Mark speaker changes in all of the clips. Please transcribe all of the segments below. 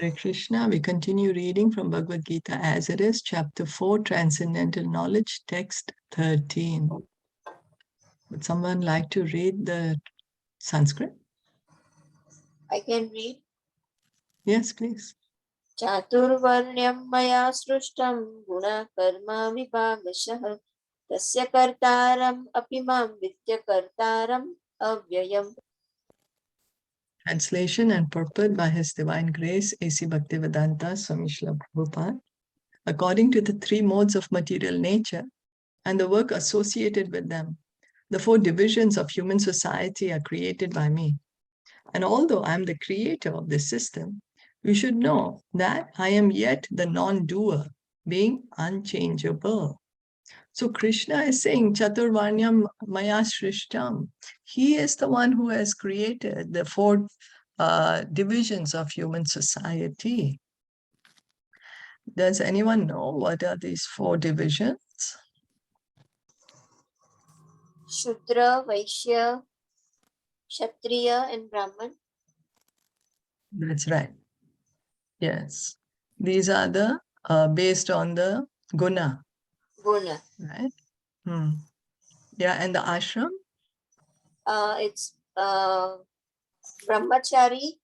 Speaker 1: Hare Krishna, we continue reading from Bhagavad Gita as it is, Chapter 4, Transcendental Knowledge, Text 13. Would someone like to read the Sanskrit?
Speaker 2: I can read.
Speaker 1: Yes, please.
Speaker 2: चातुर्वर्ण्यं मया सृष्टं गुणकर्मा विभागशः तस्य कर्तारम् अपि मां विद्य कर्तारम् अव्ययम्.
Speaker 1: Translation and purport by His Divine Grace, A.C. Bhaktivedanta Swami Srila Prabhupada. According to the three modes of material nature and the work associated with them, the four divisions of human society are created by me. And although I am the creator of this system, you should know that I am yet the non-doer, being unchangeable. So Krishna is saying, Chaturvarnyam Maya Shrishtam. He is the one who has created the four divisions of human society. Does anyone know what are these four divisions?
Speaker 2: Shudra, Vaishya, Kshatriya and Brahman.
Speaker 1: That's right. Yes. These are the based on the guna.
Speaker 2: Guna.
Speaker 1: Right? Yeah, and the ashram?
Speaker 2: It's Brahmachari,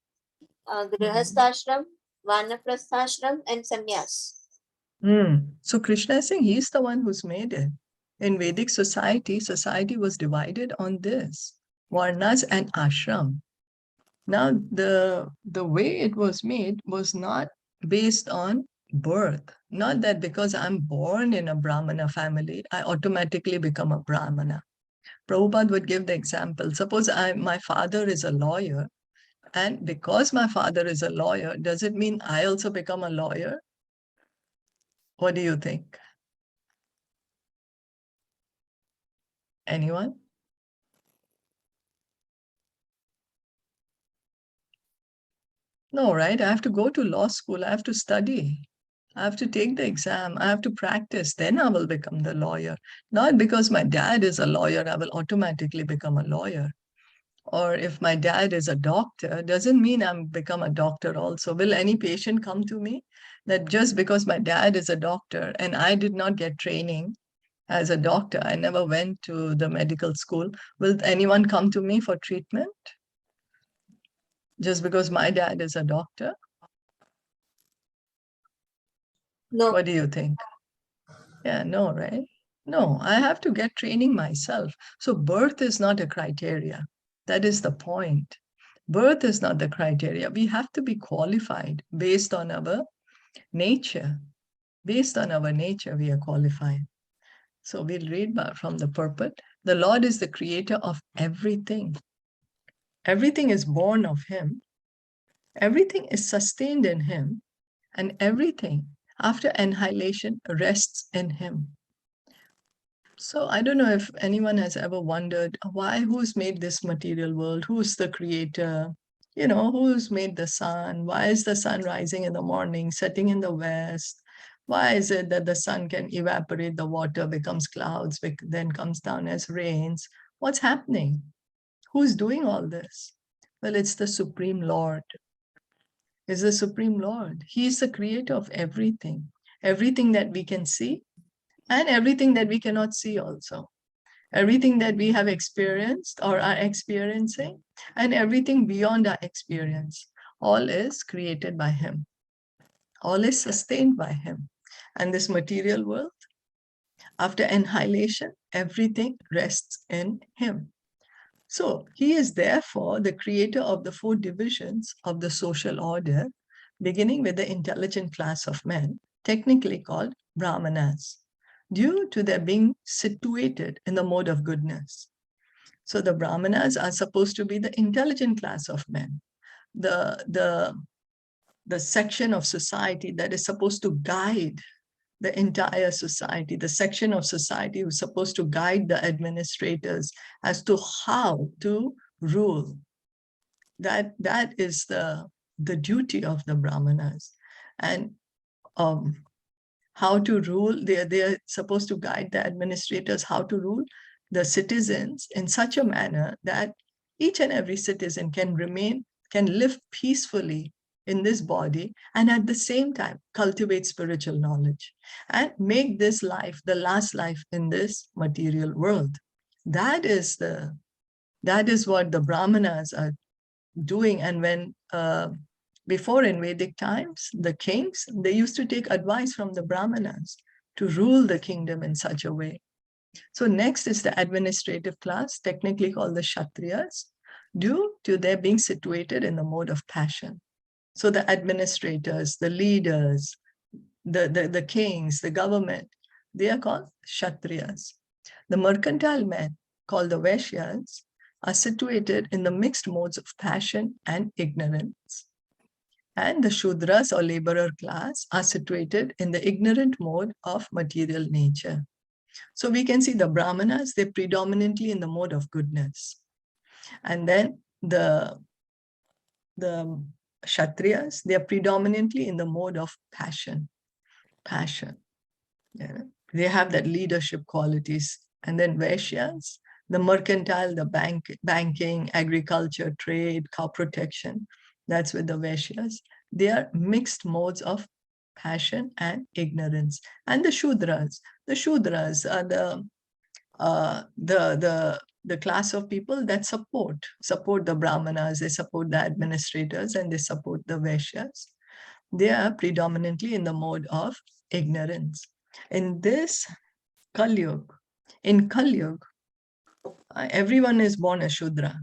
Speaker 2: Grihasthashram, Vanaprasthashram and Sannyas.
Speaker 1: So Krishna is saying he's the one who's made it. In Vedic society was divided on this, varnas and ashram. Now, the way it was made was not based on birth. Not that because I'm born in a Brahmana family, I automatically become a Brahmana. Prabhupada would give the example. Suppose my father is a lawyer, and because my father is a lawyer, does it mean I also become a lawyer? What do you think? Anyone? No, right? I have to go to law school. I have to study. I have to take the exam. I have to practice. Then I will become the lawyer. Not because my dad is a lawyer, I will automatically become a lawyer. Or if my dad is a doctor, doesn't mean I'm become a doctor also. Will any patient come to me that just because my dad is a doctor and I did not get training as a doctor, I never went to the medical school, will anyone come to me for treatment? Just because my dad is a doctor?
Speaker 2: No.
Speaker 1: What do you think? Yeah, no, right? No, I have to get training myself. So birth is not a criteria. That is the point. Birth is not the criteria. We have to be qualified based on our nature. Based on our nature, we are qualified. So we'll read from the purport. The Lord is the creator of everything. Everything is born of Him. Everything is sustained in Him. And everything after annihilation rests in Him. So I don't know if anyone has ever wondered who's made this material world? Who's the creator? Who's made the sun? Why is the sun rising in the morning, setting in the west? Why is it that the sun can evaporate the water, becomes clouds, then comes down as rains? What's happening? Who's doing all this? Well, it's the Supreme Lord. It's the Supreme Lord. He is the creator of everything. Everything that we can see, and everything that we cannot see also. Everything that we have experienced or are experiencing, and everything beyond our experience, all is created by Him. All is sustained by Him. And this material world, after annihilation, everything rests in Him. So He is therefore the creator of the four divisions of the social order, beginning with the intelligent class of men, technically called Brahmanas, due to their being situated in the mode of goodness. So the Brahmanas are supposed to be the intelligent class of men, the section of society that is supposed to guide the entire society, the section of society who's supposed to guide the administrators as to how to rule. That is the duty of the Brahmanas. And how to rule, they're supposed to guide the administrators how to rule the citizens in such a manner that each and every citizen can live peacefully in this body, and at the same time cultivate spiritual knowledge and make this life the last life in this material world. That is what the Brahmanas are doing. And when before in Vedic times, the kings, they used to take advice from the Brahmanas to rule the kingdom in such a way. So next is the administrative class, technically called the Kshatriyas, due to their being situated in the mode of passion. So the administrators, the leaders, the kings, the government, they are called Kshatriyas. The mercantile men, called the Vaishyas, are situated in the mixed modes of passion and ignorance. And the Shudras or laborer class are situated in the ignorant mode of material nature. So we can see the Brahmanas, they're predominantly in the mode of goodness. And then the Kshatriyas, they are predominantly in the mode of passion. Yeah. They have that leadership qualities. And then Vaishyas, the mercantile, the banking, agriculture, trade, cow protection, that's with the Vaishyas. They are mixed modes of passion and ignorance. And the Shudras are the class of people that support the Brahmanas, they support the administrators, and they support the Vaishyas. They are predominantly in the mode of ignorance. In this Kali Yuga, everyone is born a Shudra.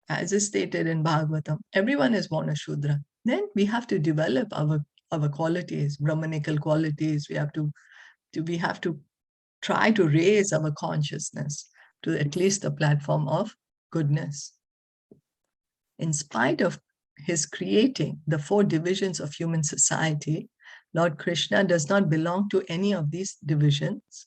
Speaker 1: As is stated in Bhagavatam, everyone is born a Shudra. Then we have to develop our qualities, Brahmanical qualities. We have to try to raise our consciousness to at least the platform of goodness. In spite of his creating the 4 divisions of human society, Lord Krishna does not belong to any of these divisions.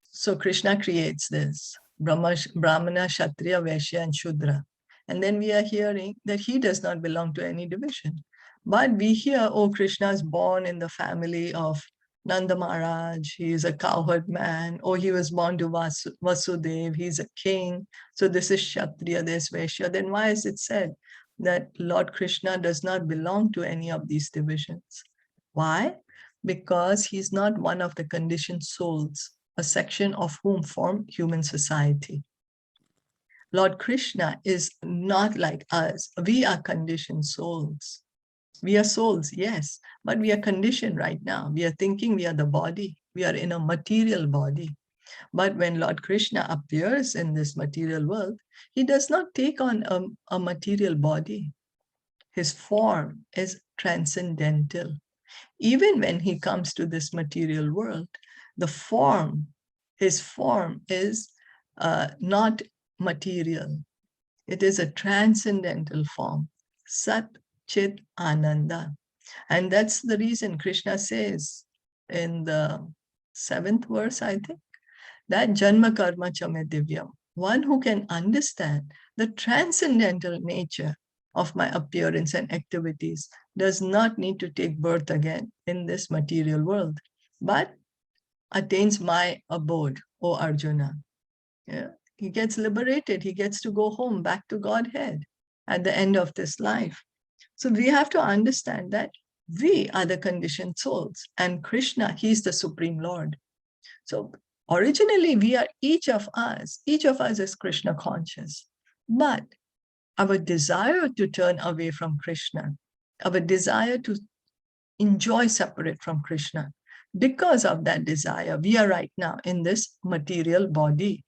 Speaker 1: So Krishna creates this Brahmana, Kshatriya, Vaishya, and Shudra. And then we are hearing that he does not belong to any division. But we hear, oh, Krishna is born in the family of Nanda Maharaj, he is a cowherd man, or he was born to Vasudev, he's a king. So this is Kshatriya, this Vaishya. Then why is it said that Lord Krishna does not belong to any of these divisions? Why? Because he's not one of the conditioned souls, a section of whom form human society. Lord Krishna is not like us. We are conditioned souls. We are souls, yes, but we are conditioned right now. We are thinking we are the body. We are in a material body. But when Lord Krishna appears in this material world, he does not take on a material body. His form is transcendental. Even when he comes to this material world, his form is not material. It is a transcendental form, Sat Chit Ananda. And that's the reason Krishna says in the 7th verse, I think, that Janma Karma Chame Divyam, one who can understand the transcendental nature of my appearance and activities does not need to take birth again in this material world, but attains my abode, O Arjuna. Yeah. He gets liberated. He gets to go home back to Godhead at the end of this life. So we have to understand that we are the conditioned souls, and Krishna, he's the Supreme Lord. So originally each of us is Krishna conscious, but our desire to turn away from Krishna, our desire to enjoy separate from Krishna, because of that desire, we are right now in this material body.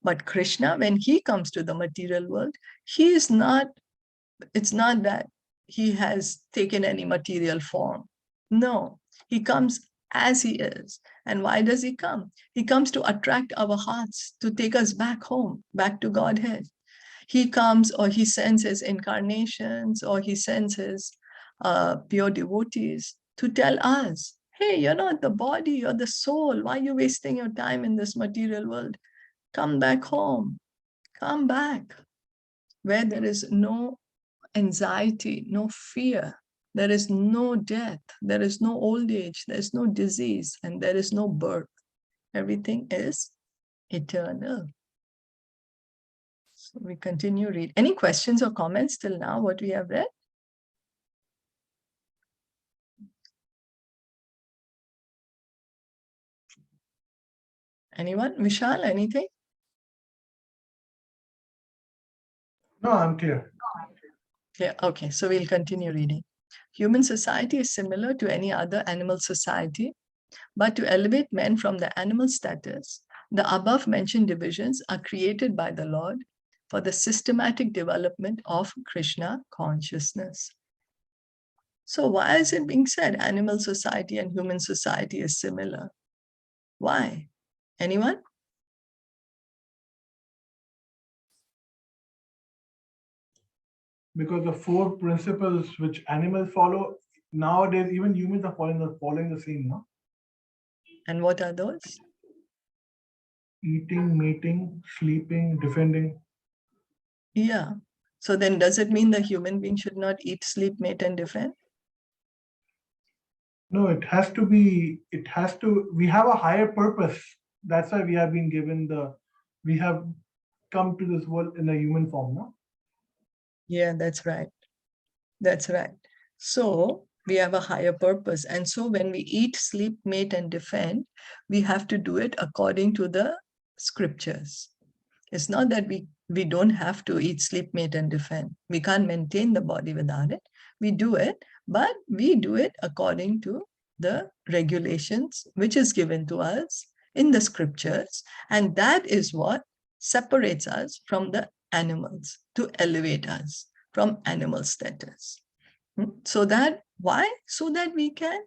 Speaker 1: But Krishna, when he comes to the material world, it's not that he has taken any material form. No, he comes as he is. And why does he come? He comes to attract our hearts, to take us back home, back to Godhead. He comes, or he sends his incarnations, or he sends his pure devotees to tell us, hey, you're not the body, you're the soul. Why are you wasting your time in this material world? Come back home. Come back, where there is no anxiety, no fear. There is no death. There is no old age. There is no disease, and there is no birth. Everything is eternal. So we continue read. Any questions or comments till now, what we have read? Anyone? Vishal, anything?
Speaker 3: No, I'm clear.
Speaker 1: Yeah, okay, so we'll continue reading. Human society is similar to any other animal society, but to elevate men from the animal status, the above mentioned divisions are created by the Lord for the systematic development of Krishna consciousness. So why is it being said animal society and human society is similar? Why? Anyone?
Speaker 3: Because the four principles which animals follow, nowadays even humans are following the same, no?
Speaker 1: And what are those?
Speaker 3: Eating, mating, sleeping, defending.
Speaker 1: Yeah. So then does it mean the human being should not eat, sleep, mate, and defend?
Speaker 3: No, it has to, we have a higher purpose. That's why we have been given we have come to this world in a human form, no?
Speaker 1: Yeah, that's right. That's right. So we have a higher purpose. And so when we eat, sleep, mate, and defend, we have to do it according to the scriptures. It's not that we don't have to eat, sleep, mate, and defend. We can't maintain the body without it. We do it, but we do it according to the regulations which is given to us in the scriptures. And that is what separates us from the animals, to elevate us from animal status. So that, why? So that we can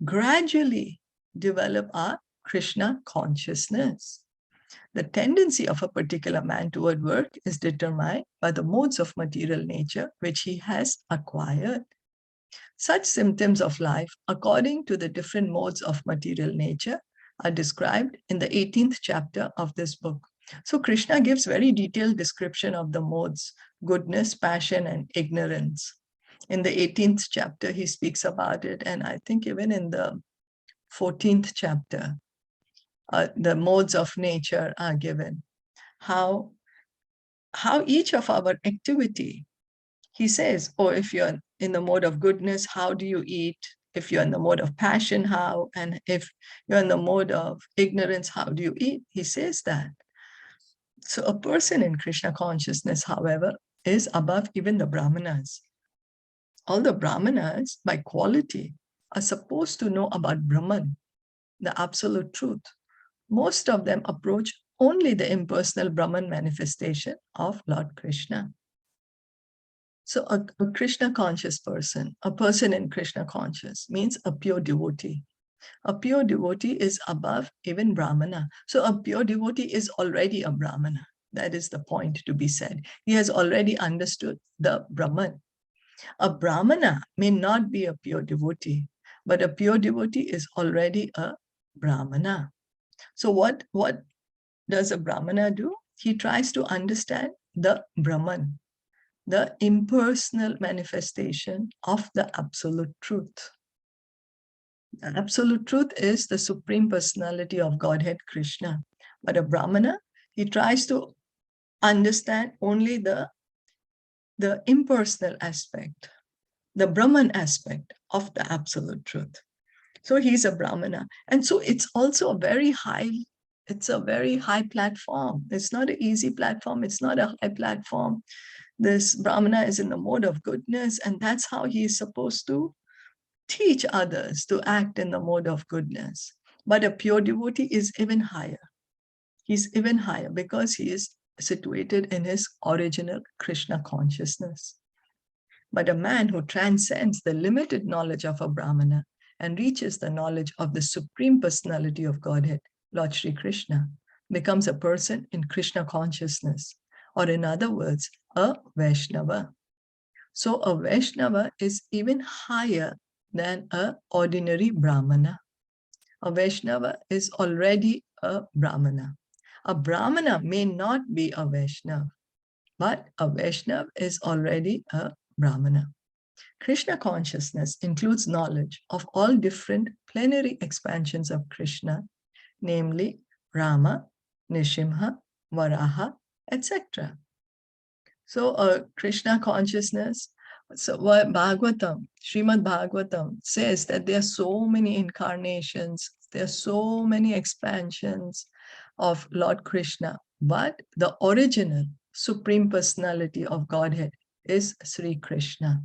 Speaker 1: gradually develop our Krishna consciousness. The tendency of a particular man toward work is determined by the modes of material nature which he has acquired. Such symptoms of life, according to the different modes of material nature, are described in the 18th chapter of this book. So Krishna gives very detailed description of the modes, goodness, passion, and ignorance. In the 18th chapter, he speaks about it. And I think even in the 14th chapter, the modes of nature are given. How each of our activity, he says, oh, if you're in the mode of goodness, how do you eat? If you're in the mode of passion, how? And if you're in the mode of ignorance, how do you eat? He says that. So a person in Krishna consciousness, however, is above even the Brahmanas. All the Brahmanas, by quality, are supposed to know about Brahman, the absolute truth. Most of them approach only the impersonal Brahman manifestation of Lord Krishna. So a Krishna conscious person, a person in Krishna conscious, means a pure devotee. A pure devotee is above even Brahmana. So a pure devotee is already a Brahmana. That is the point to be said. He has already understood the Brahman. A Brahmana may not be a pure devotee, but a pure devotee is already a Brahmana. So what does a Brahmana do? He tries to understand the Brahman, the impersonal manifestation of the absolute truth. The absolute truth is the Supreme Personality of Godhead, Krishna. But a Brahmana, he tries to understand only the impersonal aspect, the Brahman aspect of the absolute truth. So he's a Brahmana. And so it's also it's a very high platform. It's not an easy platform. It's not a high platform. This Brahmana is in the mode of goodness, and that's how he is supposed to teach others to act in the mode of goodness. But a pure devotee is even higher. He's even higher because he is situated in his original Krishna consciousness. But a man who transcends the limited knowledge of a Brahmana and reaches the knowledge of the Supreme Personality of Godhead, Lord Shri Krishna, becomes a person in Krishna consciousness, or in other words, a Vaishnava. So a Vaishnava is even higher than an ordinary Brahmana. A Vaishnava is already a Brahmana. A Brahmana may not be a Vaishnava, but a Vaishnava is already a Brahmana. Krishna consciousness includes knowledge of all different plenary expansions of Krishna, namely Rama, Nishimha, Varaha, etc. So Krishna consciousness, so what Bhagavatam, Srimad Bhagavatam says that there are so many incarnations, there are so many expansions of Lord Krishna, but the original Supreme Personality of Godhead is Sri Krishna.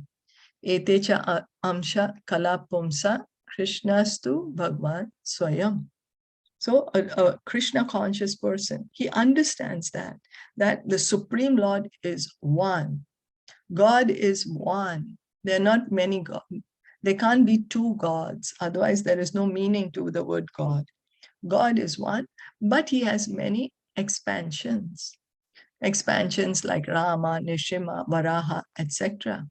Speaker 1: Etecha amsha kalapumsa Krishnastu Bhagwan Swayam. So a Krishna conscious person, he understands that the Supreme Lord is one. God is one. There are not many gods. There can't be two gods. Otherwise, there is no meaning to the word God. God is one, but he has many expansions. Expansions like Rama, Nishima, Varaha, etc.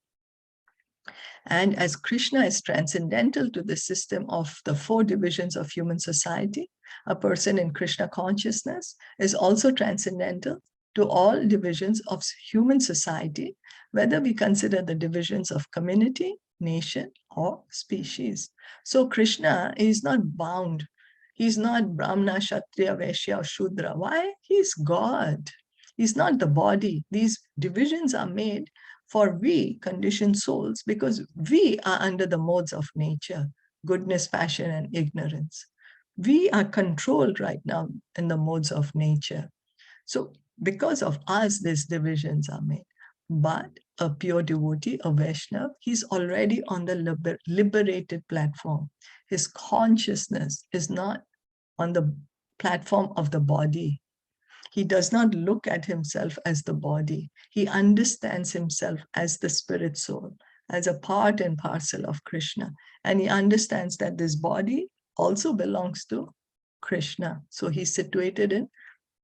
Speaker 1: And as Krishna is transcendental to the system of the 4 divisions of human society, a person in Krishna consciousness is also transcendental to all divisions of human society, whether we consider the divisions of community, nation, or species. So Krishna is not bound. He's not Brahmana, Kshatriya, Vaishya, or Shudra. Why? He's God. He's not the body. These divisions are made for we, conditioned souls, because we are under the modes of nature, goodness, passion, and ignorance. We are controlled right now in the modes of nature. So because of us, these divisions are made. But a pure devotee, a Vaishnava, he's already on the liberated platform. His consciousness is not on the platform of the body. He does not look at himself as the body. He understands himself as the spirit soul, as a part and parcel of Krishna. And he understands that this body also belongs to Krishna. So he's situated in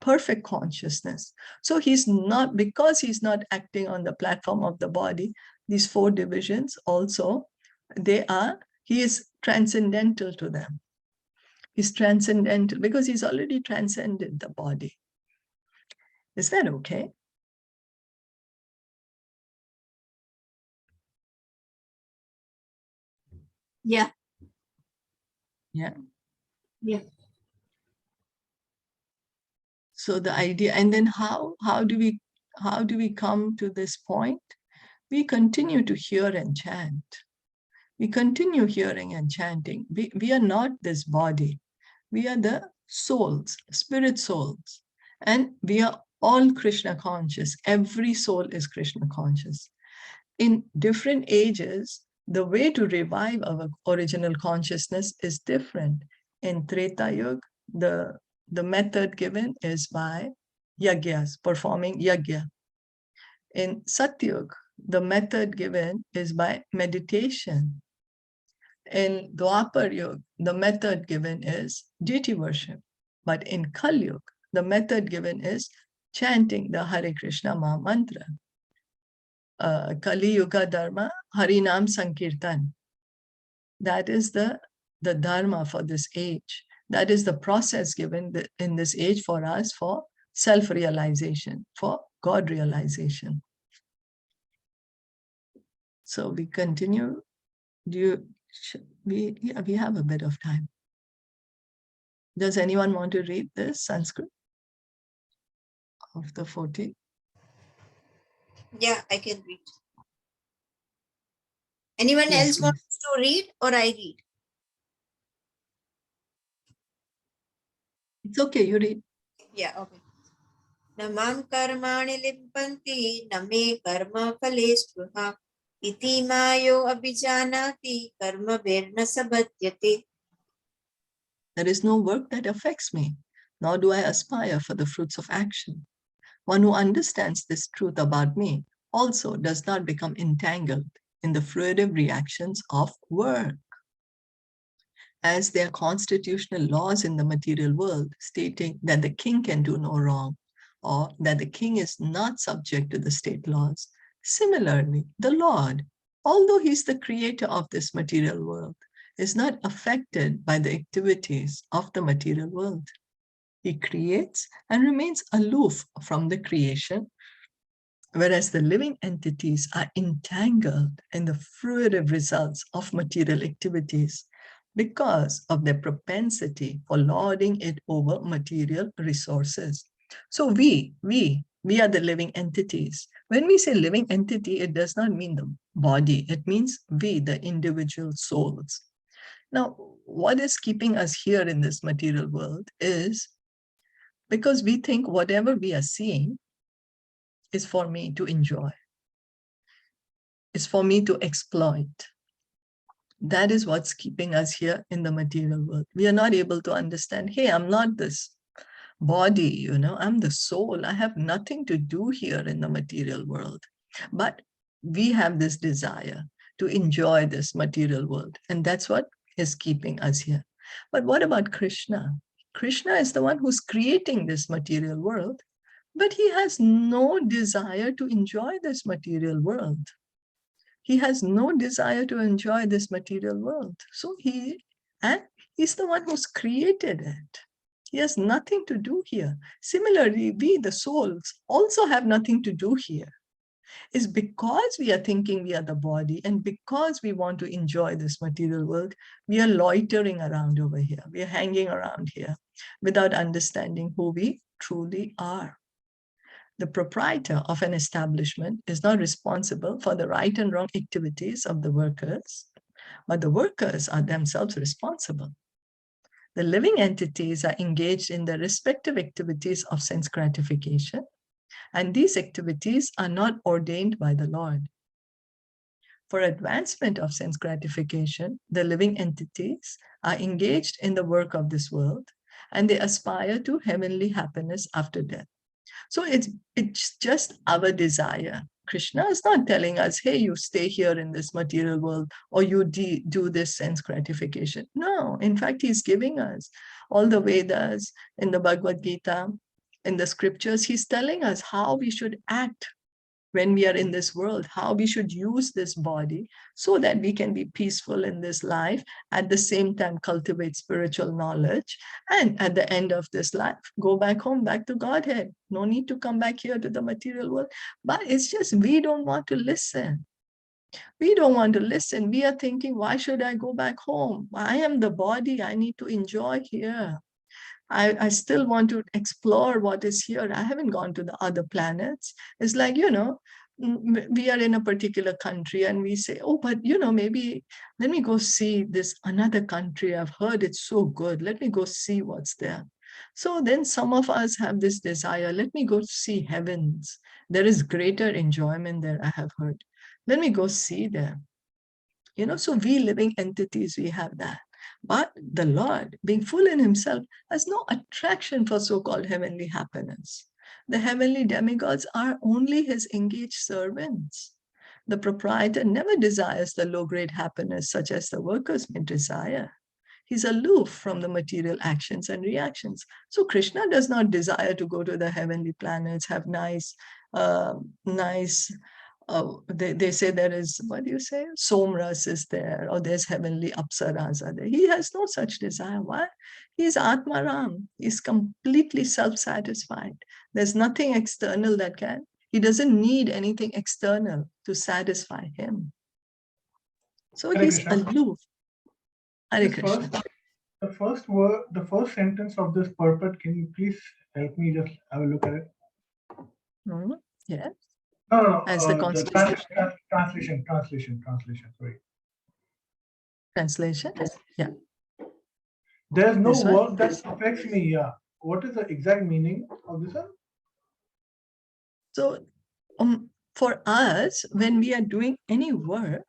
Speaker 1: perfect consciousness. So he's not, because he's not acting on the platform of the body, these 4 divisions also, he is transcendental to them. He's transcendental because he's already transcended the body. Is that okay?
Speaker 2: Yeah.
Speaker 1: Yeah.
Speaker 2: Yeah.
Speaker 1: So the idea, and then how do we come to this point? We continue to hear and chant. We continue hearing and chanting. We are not this body. We are the souls, spirit souls. And we are all Krishna conscious. Every soul is Krishna conscious. In different ages, the way to revive our original consciousness is different. In Treta Yuga, the method given is by yagyas, performing yagya. In Satyug, the method given is by meditation. In Dwapar Yuga, the method given is deity worship. But in Kali Yuga, the method given is chanting the Hare Krishna Maha Mantra. Kali Yuga Dharma, Harinam Sankirtan. That is the dharma for this age. That is the process given in this age for us for self-realization, for God realization. So we continue. We have a bit of time. Does anyone want to read this Sanskrit of the 40?
Speaker 2: Yeah, I can read. Anyone
Speaker 1: Yes,
Speaker 2: else
Speaker 1: please.
Speaker 2: wants to read or I read?
Speaker 1: It's okay, you read.
Speaker 2: Yeah, okay. Namam karmani limpanti name karma phale spruha iti mayo abhijanati karma verna sabhadyate.
Speaker 1: There is no work that affects me, nor do I aspire for the fruits of action. One who understands this truth about me also does not become entangled in the fruitive reactions of work. As there are constitutional laws in the material world stating that the king can do no wrong, or that the king is not subject to the state laws, similarly, the Lord, although he's the creator of this material world, is not affected by the activities of the material world. He creates and remains aloof from the creation, whereas the living entities are entangled in the fruitive results of material activities because of their propensity for lording it over material resources. So we are the living entities. When we say living entity, it does not mean the body. It means we, the individual souls. Now, what is keeping us here in this material world is Because we think whatever we are seeing is for me to enjoy, is for me to exploit. That is what's keeping us here in the material world. We are not able to understand, hey, I'm not this body, I'm the soul. I have nothing to do here in the material world. But we have this desire to enjoy this material world. And that's what is keeping us here. But what about Krishna? Krishna is the one who's creating this material world, but he has no desire to enjoy this material world. He has no desire to enjoy this material world. So he's the one who's created it. He has nothing to do here. Similarly, we, the souls, also have nothing to do here. It's because we are thinking we are the body, and because we want to enjoy this material world, we are loitering around over here. We are hanging around here without understanding who we truly are. The proprietor of an establishment is not responsible for the right and wrong activities of the workers, but the workers are themselves responsible. The living entities are engaged in the respective activities of sense gratification, and these activities are not ordained by the Lord. For advancement of sense gratification, the living entities are engaged in the work of this world, and they aspire to heavenly happiness after death. So it's just our desire. Krishna is not telling us, hey, you stay here in this material world, or you do this sense gratification. No, in fact, he's giving us all the Vedas, in the Bhagavad Gita, in the scriptures, he's telling us how we should act when we are in this world, how we should use this body so that we can be peaceful in this life, at the same time cultivate spiritual knowledge, and at the end of this life, go back home, back to Godhead. No need to come back here to the material world. But it's just we don't want to listen. We don't want to listen. We are thinking, why should I go back home? I am the body. I need to enjoy here. I still want to explore what is here. I haven't gone to the other planets. It's like, we are in a particular country and we say, oh, but, maybe let me go see this another country. I've heard it's so good. Let me go see what's there. So then some of us have this desire. Let me go see heavens. There is greater enjoyment there, I have heard. Let me go see them. So we living entities, we have that. But the Lord, being full in himself, has no attraction for so-called heavenly happiness. The heavenly demigods are only his engaged servants. The proprietor never desires the low-grade happiness such as the workers may desire. He's aloof from the material actions and reactions. So Krishna does not desire to go to the heavenly planets, have nice they say there is, what do you say? Somras is there, or there's heavenly Apsaras are there. He has no such desire. Why? He's Atmaram. He's completely self-satisfied. There's nothing external that can. He doesn't need anything external to satisfy him. So
Speaker 3: Hare
Speaker 1: he's
Speaker 3: Krishna.
Speaker 1: aloof. Hare Krishna.
Speaker 3: The first word, the first sentence of this purport, can you please help me just have a look at it?
Speaker 1: Yes.
Speaker 3: No.
Speaker 1: As the constitution.
Speaker 3: Translation. Sorry.
Speaker 1: Translation. Yeah.
Speaker 3: There's no
Speaker 1: This one?
Speaker 3: work that affects me. Yeah. What is the exact meaning of this one?
Speaker 1: So for us, when we are doing any work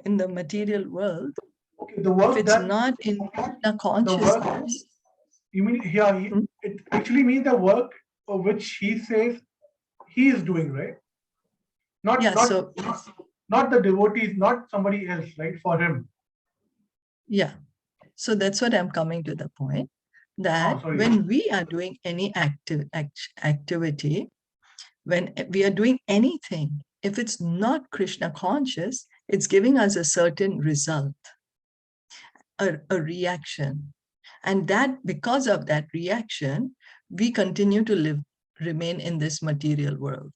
Speaker 1: in the material world,
Speaker 3: okay, the work
Speaker 1: if it's
Speaker 3: that
Speaker 1: not in the consciousness.
Speaker 3: You mean here? It actually means the work of which he says he is doing, right? Not the devotees, not somebody else, right? For him.
Speaker 1: Yeah. So that's what I'm coming to the point, that when we are doing any activity, when we are doing anything, if it's not Krishna conscious, it's giving us a certain result, a reaction. And that because of that reaction, we continue to remain in this material world.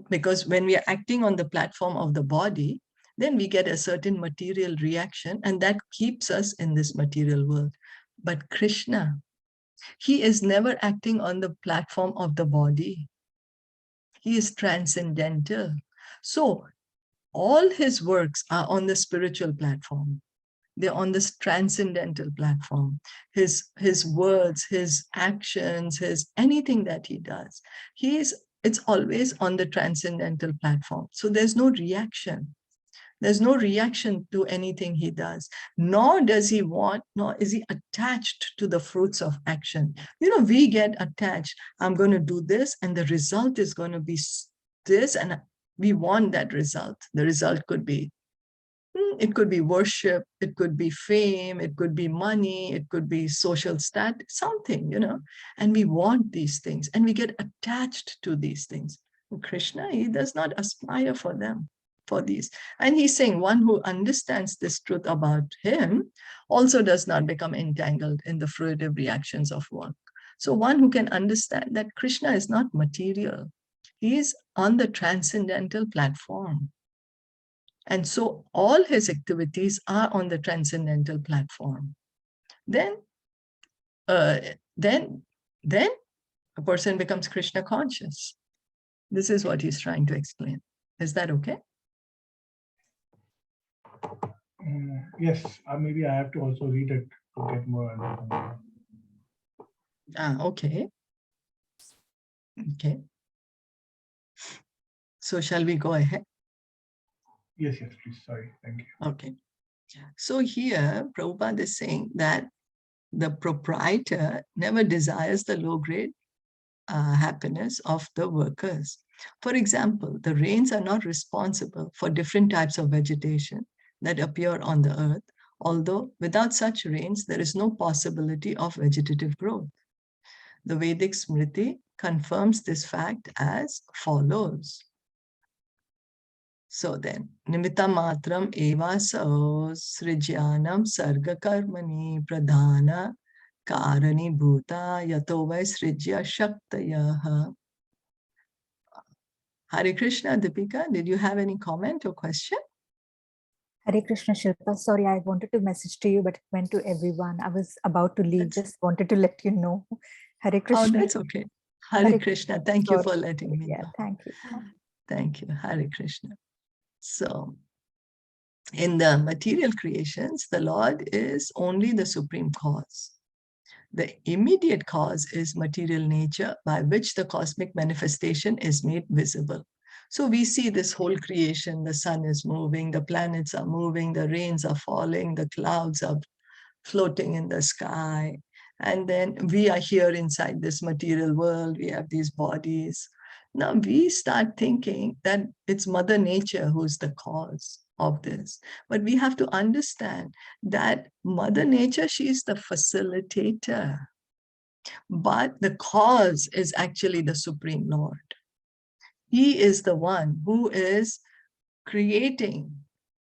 Speaker 1: Because when we are acting on the platform of the body, then we get a certain material reaction, and that keeps us in this material world. But Krishna, he is never acting on the platform of the body. He is transcendental. So all his works are on the spiritual platform. They're on this transcendental platform. His words, his actions, his anything that he does, it's always on the transcendental platform. So there's no reaction. There's no reaction to anything he does, nor does he want, nor is he attached to the fruits of action. We get attached. I'm going to do this, and the result is going to be this, and we want that result. The result could be, it could be worship, it could be fame, it could be money, it could be social status, something, and we want these things, and we get attached to these things. Krishna, he does not aspire for them, for these. And he's saying one who understands this truth about him also does not become entangled in the fruitive reactions of work. So one who can understand that Krishna is not material. He is on the transcendental platform. And so all his activities are on the transcendental platform. Then a person becomes Krishna conscious. This is what he's trying to explain. Is that okay?
Speaker 3: Yes, maybe I have to also read it to get more understanding.
Speaker 1: Okay. Okay. So shall we go ahead?
Speaker 3: Yes, please. Sorry. Thank you.
Speaker 1: Okay. So here, Prabhupada is saying that the proprietor never desires the low-grade happiness of the workers. For example, the rains are not responsible for different types of vegetation that appear on the earth, although without such rains, there is no possibility of vegetative growth. The Vedic Smriti confirms this fact as follows. So then, nimitta matram eva sao srijyanam sarga karmani pradhana karani bhuta yato vai srijya shaktayaha. Hare Krishna, Deepika, did you have any comment or question?
Speaker 4: Hare Krishna, Shilpa. Sorry, I wanted to message to you, but it went to everyone. I was about to leave. Just wanted to let you know. Hare Krishna.
Speaker 1: Oh, that's okay. Hare Krishna. Thank you for letting me know.
Speaker 4: Thank you.
Speaker 1: Thank you. Hare Krishna. So, in the material creations, the Lord is only the supreme cause. The immediate cause is material nature, by which the cosmic manifestation is made visible. So we see this whole creation, the sun is moving, the planets are moving, the rains are falling, the clouds are floating in the sky. And then we are here inside this material world, we have these bodies. Now we start thinking that it's Mother Nature who's the cause of this. But we have to understand that Mother Nature, she's the facilitator. But the cause is actually the Supreme Lord. He is the one who is creating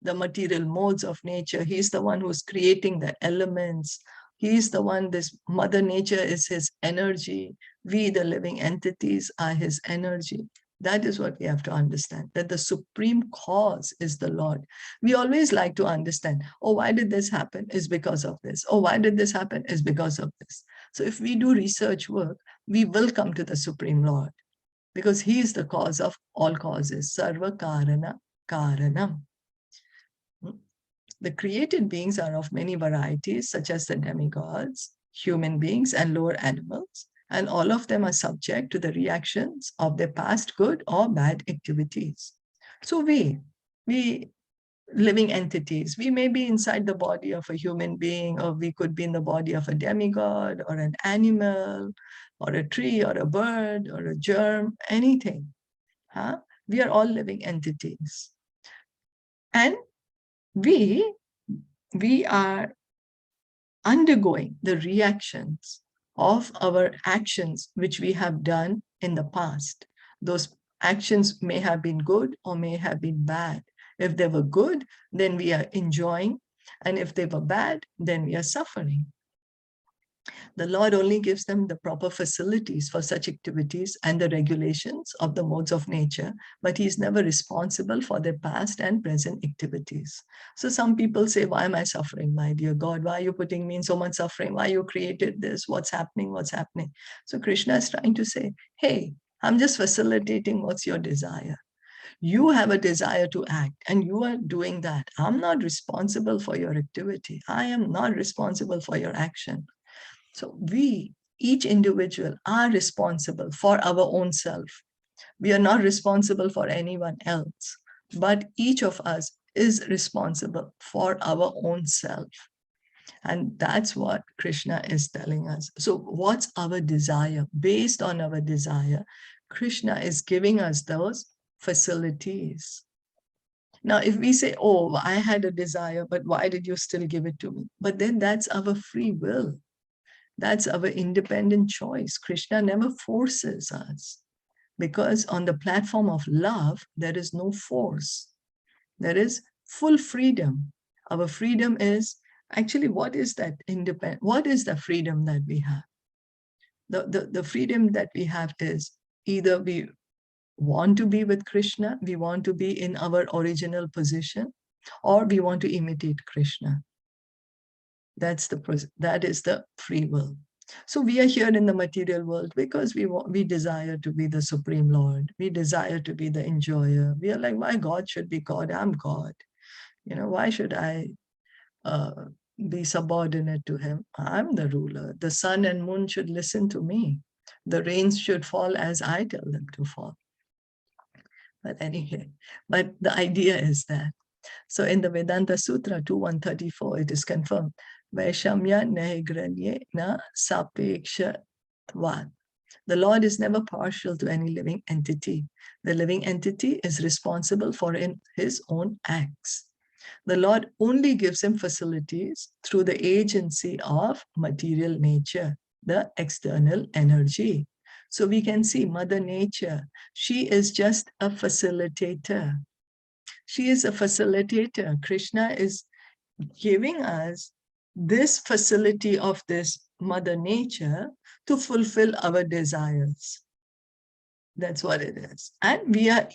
Speaker 1: the material modes of nature. He's the one who's creating the elements. He's the one, this Mother Nature is his energy. We, the living entities, are his energy. That is what we have to understand, that the supreme cause is the Lord. We always like to understand, oh, why did this happen? Is because of this. Oh, why did this happen? Is because of this. So if we do research work, we will come to the Supreme Lord, because he is the cause of all causes. Sarva Karana Karanam. The created beings are of many varieties, such as the demigods, human beings, and lower animals. And all of them are subject to the reactions of their past good or bad activities. So we living entities, we may be inside the body of a human being, or we could be in the body of a demigod, or an animal, or a tree, or a bird, or a germ, anything. We are all living entities. And we are undergoing the reactions of our actions which we have done in the past. Those actions may have been good or may have been bad. If they were good, then we are enjoying. And if they were bad, then we are suffering. The Lord only gives them the proper facilities for such activities and the regulations of the modes of nature, but he is never responsible for their past and present activities. So some people say, why am I suffering, my dear God? Why are you putting me in so much suffering? Why you created this? What's happening? What's happening? So Krishna is trying to say, hey, I'm just facilitating what's your desire. You have a desire to act and you are doing that. I'm not responsible for your activity. I am not responsible for your action. So we, each individual, are responsible for our own self. We are not responsible for anyone else, but each of us is responsible for our own self. And that's what Krishna is telling us. So what's our desire? Based on our desire, Krishna is giving us those facilities. Now, if we say, oh, I had a desire, but why did you still give it to me? But then that's our free will. That's our independent choice. Krishna never forces us, because on the platform of love, there is no force. There is full freedom. Our freedom is actually, what is that independent? What is the freedom that we have? The freedom that we have is either we want to be with Krishna, we want to be in our original position, or we want to imitate Krishna. That is the free will. So we are here in the material world because we desire to be the Supreme Lord. We desire to be the enjoyer. We are like, why God should be God? I'm God. Why should I be subordinate to him? I'm the ruler. The sun and moon should listen to me. The rains should fall as I tell them to fall. But anyway, but the idea is that. So in the Vedanta Sutra 2.134, it is confirmed, Vaishamya nahigranye na sapekshatvad. The Lord is never partial to any living entity. The living entity is responsible for his own acts. The Lord only gives him facilities through the agency of material nature, the external energy. So we can see Mother Nature, she is just a facilitator. She is a facilitator. Krishna is giving us this facility of this Mother Nature to fulfill our desires. That's what it is. And we are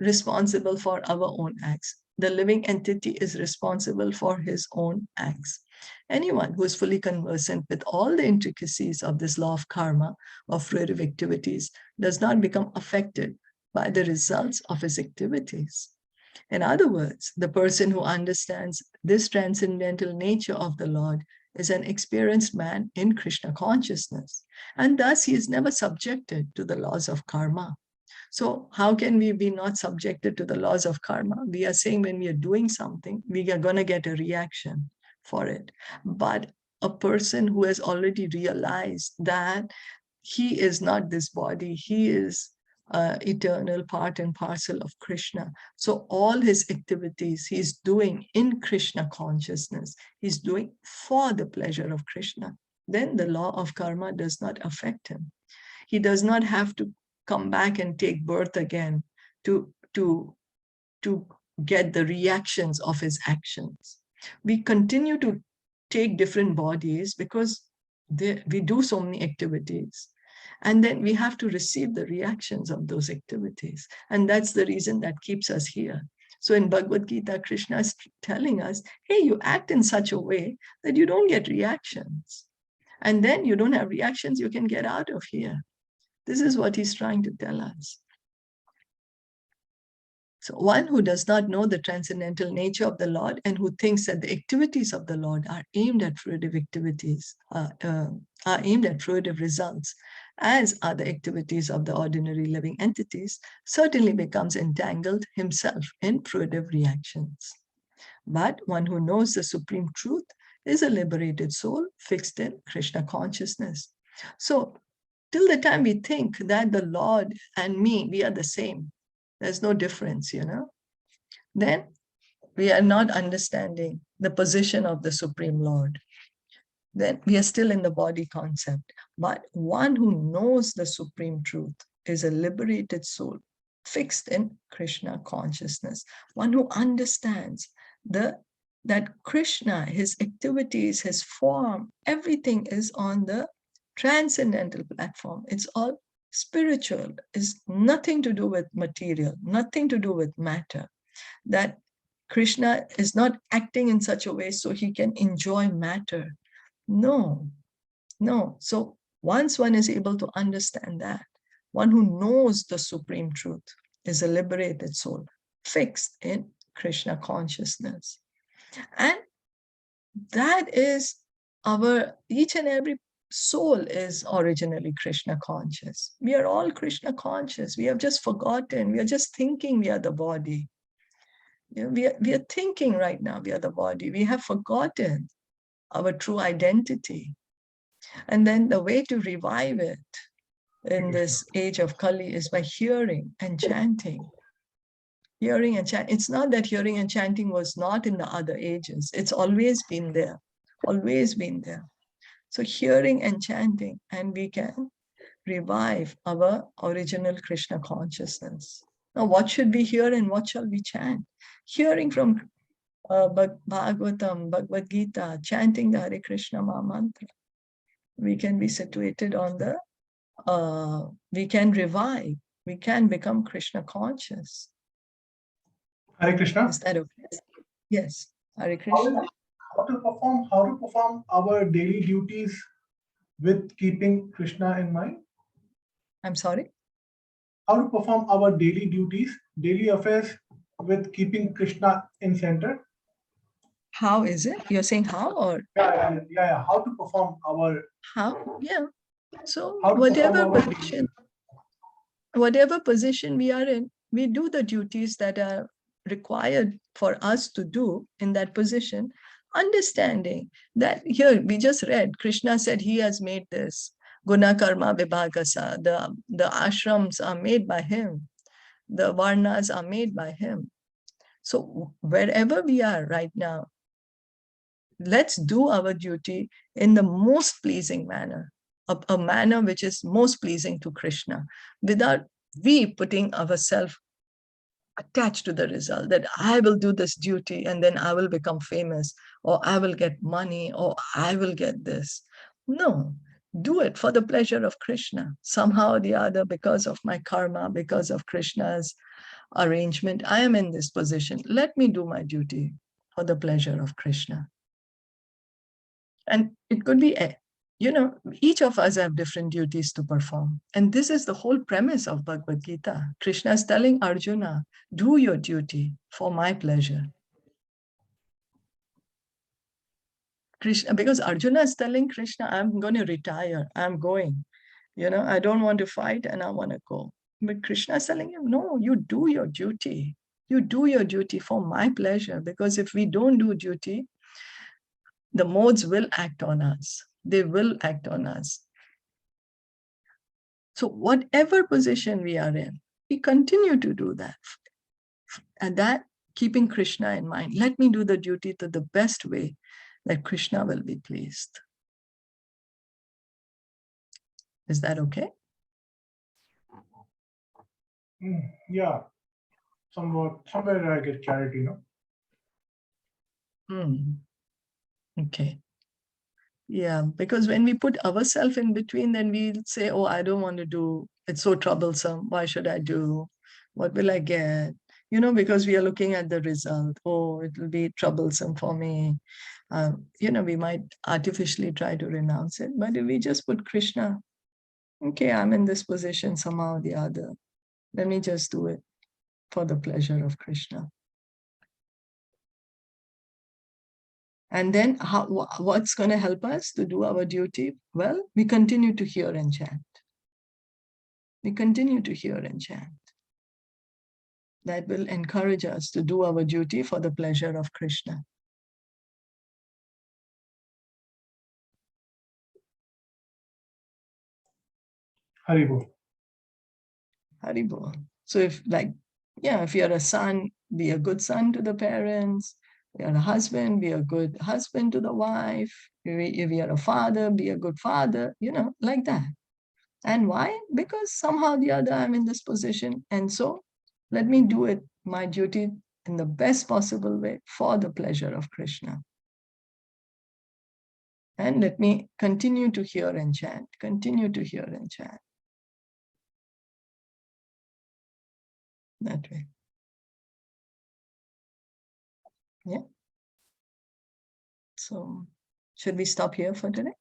Speaker 1: responsible for our own acts. The living entity is responsible for his own acts. Anyone who is fully conversant with all the intricacies of this law of karma, of fruitive activities, does not become affected by the results of his activities. In other words, the person who understands this transcendental nature of the Lord is an experienced man in Krishna consciousness, and thus he is never subjected to the laws of karma. So how can we be not subjected to the laws of karma? We are saying when we are doing something, we are going to get a reaction for it. But a person who has already realized that he is not this body, he is eternal part and parcel of Krishna. So all his activities he's doing in Krishna consciousness, he's doing for the pleasure of Krishna. Then the law of karma does not affect him. He does not have to come back and take birth again to get the reactions of his actions. We continue to take different bodies because we do so many activities. And then we have to receive the reactions of those activities. And that's the reason that keeps us here. So in Bhagavad Gita, Krishna is telling us, hey, you act in such a way that you don't get reactions. And then you don't have reactions, you can get out of here. This is what he's trying to tell us. So one who does not know the transcendental nature of the Lord and who thinks that the activities of the Lord are aimed at fruitive activities, are aimed at fruitive results, as are the activities of the ordinary living entities, certainly becomes entangled himself in fruitive reactions. But one who knows the supreme truth is a liberated soul fixed in Krishna consciousness. So till the time we think that the Lord and me, we are the same, there's no difference, then we are not understanding the position of the Supreme Lord. Then we are still in the body concept. But one who knows the supreme truth is a liberated soul fixed in Krishna consciousness. One who understands that Krishna, his activities, his form, everything is on the transcendental platform. It's all spiritual. It's nothing to do with material, nothing to do with matter. That Krishna is not acting in such a way so he can enjoy matter. No. So once one is able to understand that, one who knows the supreme truth, is a liberated soul, fixed in Krishna consciousness. And that is each and every soul is originally Krishna conscious. We are all Krishna conscious. We have just forgotten. We are just thinking we are the body. We are thinking right now we are the body. We have forgotten our true identity. And then the way to revive it in this age of Kali is by hearing and chanting. Hearing and chanting. It's not that hearing and chanting was not in the other ages. It's always been there, always been there. So hearing and chanting, and we can revive our original Krishna consciousness. Now, what should we hear and what shall we chant? Hearing from Bhagavatam, Bhagavad Gita, chanting the Hare Krishna Maha Mantra. We can be situated on the, we can revive, we can become Krishna conscious.
Speaker 3: Hare Krishna.
Speaker 1: Is that okay? Yes. Hare Krishna.
Speaker 3: How to perform our daily duties with keeping Krishna in mind?
Speaker 1: I'm sorry?
Speaker 3: How to perform our daily duties, daily affairs with keeping Krishna in center?
Speaker 1: How is it? You're saying how or?
Speaker 3: Yeah. How to perform our...
Speaker 1: How? Yeah. So whatever position we are in, we do the duties that are required for us to do in that position, understanding that here we just read, Krishna said he has made this guna karma vibhagasa, the ashrams are made by him, the varnas are made by him. So wherever we are right now, let's do our duty in the most pleasing manner, a manner which is most pleasing to Krishna, without we putting ourselves attached to the result, that I will do this duty and then I will become famous, or I will get money, or I will get this. No, do it for the pleasure of Krishna. Somehow or the other, because of my karma, because of Krishna's arrangement, I am in this position. Let me do my duty for the pleasure of Krishna. And it could be, each of us have different duties to perform. And this is the whole premise of Bhagavad Gita. Krishna is telling Arjuna, do your duty for my pleasure. Krishna, because Arjuna is telling Krishna, I'm going to retire, I'm going. I don't want to fight and I want to go. But Krishna is telling him, no, you do your duty. You do your duty for my pleasure. Because if we don't do duty, the modes will act on us. They will act on us. So whatever position we are in, we continue to do that. And that, keeping Krishna in mind, let me do the duty to the best way that Krishna will be pleased. Is that okay?
Speaker 3: Yeah. Somewhere I get clarity,
Speaker 1: Okay. Yeah, because when we put ourselves in between, then we'll say, oh, I don't want to do, it's so troublesome. Why should I do? What will I get? Because we are looking at the result. Oh, it will be troublesome for me. We might artificially try to renounce it. But if we just put Krishna, okay, I'm in this position somehow or the other. Let me just do it for the pleasure of Krishna. And then what's going to help us to do our duty? Well, we continue to hear and chant. We continue to hear and chant. That will encourage us to do our duty for the pleasure of Krishna.
Speaker 3: Haribol.
Speaker 1: Haribol. So if you're a son, be a good son to the parents. If you're a husband, be a good husband to the wife. If you're a father, be a good father, like that. And why? Because somehow or the other, I'm in this position. And so let me do it, my duty, in the best possible way for the pleasure of Krishna. And let me continue to hear and chant, continue to hear and chant. That way. Yeah. So should we stop here for today?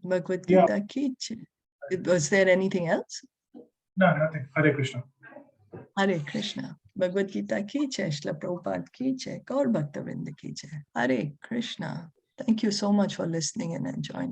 Speaker 1: Bhagavad
Speaker 3: Yeah.
Speaker 1: Gita ki jai. Was there anything else?
Speaker 3: No, nothing. Hare Krishna.
Speaker 1: Hare Krishna. Bhagavad Gita ki jai, Shila Prabhupada ki jai, Gaur Bhakta Vrinda ki jai. Hare Krishna. Thank you so much for listening and enjoying.